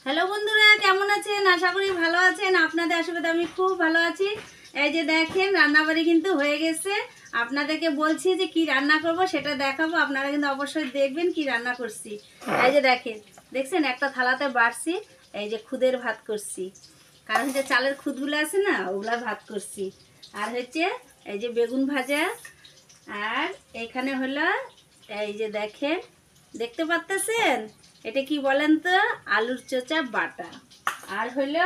Hello বন্ধুরা, কেমন আছেন? আশা করি ভালো আছেন। আপনাদের আশীর্বাদে আমি খুব ভালো আছি। এই যে দেখেন, রান্নাবাড়ি কিন্তু হয়ে গেছে। আপনাদেরকে বলছি যে কি রান্না করব সেটা দেখাবো। আপনারা কিন্তু অবশ্যই দেখবেন কি রান্না করছি। এই যে দেখছেন একটা থালাতে বাড়ছি। এই যে খুদের ভাত করছি, কারণ যে চালের খুদগুলো আছে না, ওগুলা ভাত করছি। আর হচ্ছে এই যে বেগুন ভাজা। আর এখানে হলো এই যে দেখেন, দেখতে পাচ্ছেন এটা কি বলেন তো? আলুর চোচা বাটা। আর হলো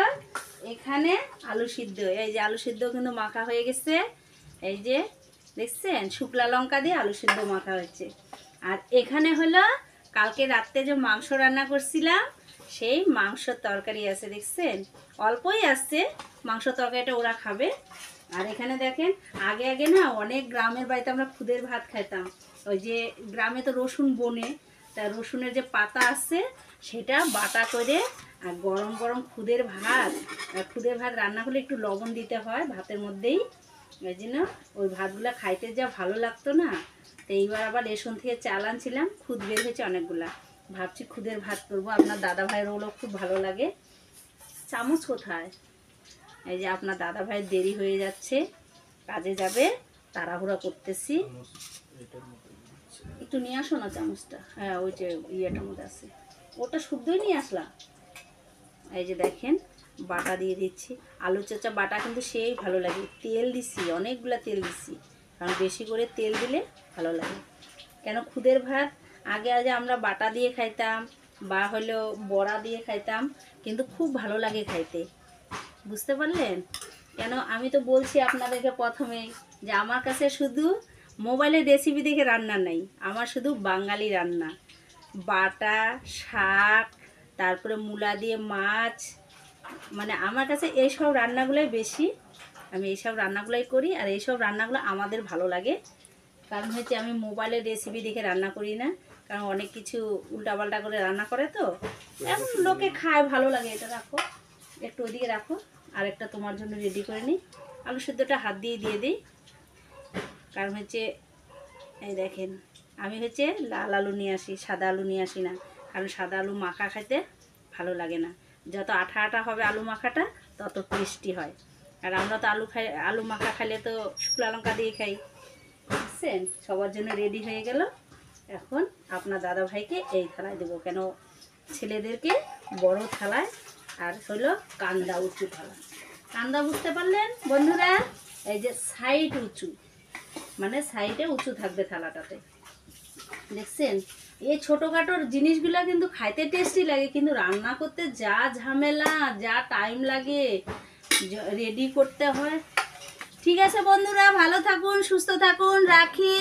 এখানে আলু সিদ্ধ। এই যে আলু সিদ্ধ কিন্তু মাখা হয়ে গেছে। এই যে দেখছেন, শুকলা লঙ্কা দিয়ে আলু সিদ্ধ মাখা হয়েছে। আর এখানে হলো কালকে রাত্রে যে মাংস রান্না করছিলাম, সেই মাংসর তরকারি আছে। দেখছেন, অল্পই আসছে মাংস তরকারিটা, ওরা খাবে। আর এখানে দেখেন, আগে আগে না অনেক গ্রামের বাড়িতে আমরা খুদের ভাত খাইতাম। ওই যে গ্রামে তো রসুন বনে, তা রসুনের যে পাতা আছে সেটা বাটা করে, আর গরম গরম খুদের ভাত। খুদের ভাত রান্না করলে একটু লবণ দিতে হয় ভাতের মধ্যেই, এই জন্য ওই ভাতগুলা খাইতে যা ভালো লাগতো না। তো এইবার আবার রেশন থেকে চাল আনছিলাম, খুদ বের হয়েছে অনেকগুলা। ভাবছি খুদের ভাত করবো। আপনার দাদা ভাইয়ের ওগুলো খুব ভালো লাগে। চামচ কোথায়? এই যে আপনার দাদা ভাইয়ের দেরি হয়ে যাচ্ছে, কাজে যাবে, তাড়াহুড়া করতেছি। একটু নিয়ে আসো না চামচটা। হ্যাঁ, ওই যে ইয়েটার মধ্যে আছে, ওটা শুদ্ধই নিয়ে আসলাম। এই যে দেখেন, বাটা দিয়ে দিচ্ছি। আলু চোচা বাটা কিন্তু সেই ভালো লাগে। তেল দিছি, অনেকগুলা তেল দিছি, কারণ বেশি করে তেল দিলে ভালো লাগে। কেন খুদের ভাত আগে আগে আমরা বাটা দিয়ে খাইতাম, বা হলো বড়া দিয়ে খাইতাম, কিন্তু খুব ভালো লাগে খাইতে। বুঝতে পারলেন? কেন আমি তো বলছি আপনাদেরকে প্রথমেই যে আমার কাছে শুধু মোবাইলে রেসিপি দেখে রান্না নেই, আমার শুধু বাঙালি রান্না, বাটা, শাক, তারপরে মূলা দিয়ে মাছ, মানে আমার কাছে এইসব রান্নাগুলোই বেশি। আমি এইসব রান্নাগুলোই করি, আর এইসব রান্নাগুলো আমাদের ভালো লাগে। কারণ হচ্ছে আমি মোবাইলের রেসিপি দেখে রান্না করি না, কারণ অনেক কিছু উল্টাপাল্টা করে রান্না করে, তো এখন লোকে খায়, ভালো লাগে। এটা রাখো, একটু ওদিকে রাখো, আর একটা তোমার জন্য রেডি করে নিই। আলু সেদ্ধটা হাত দিয়ে দিই, কারণ হচ্ছে এই দেখেন, আমি হচ্ছে লাল আলু নিয়ে আসি, সাদা আলু নিয়ে আসি না। কারণ সাদা আলু মাখা খাইতে ভালো লাগে না। যত আঠা আঠা হবে আলু মাখাটা, তত টেস্টি হয়। আর আমরা তো আলু মাখা খাইলে তো শুকনো লঙ্কা দিয়ে খাই। বুঝছেন? সবার জন্য রেডি হয়ে গেল। এখন আপনার দাদা ভাইকে এই থালায় দেবো, কেন ছেলেদেরকে বড় থালায়, আর হলো কান্দা উঁচু থালা। কান্দা বুঝতে পারলেন বন্ধুরা? এই যে সাইড উঁচু, মানে সাইডে উঁচু থাকবে থালাটাতে। দেখছেন, এই ছোটোখাটোর জিনিসগুলো কিন্তু খাইতে টেস্টি লাগে, কিন্তু রান্না করতে যা ঝামেলা, যা টাইম লাগে, রেডি করতে হয়। ঠিক আছে বন্ধুরা, ভালো থাকুন, সুস্থ থাকুন, রাখি।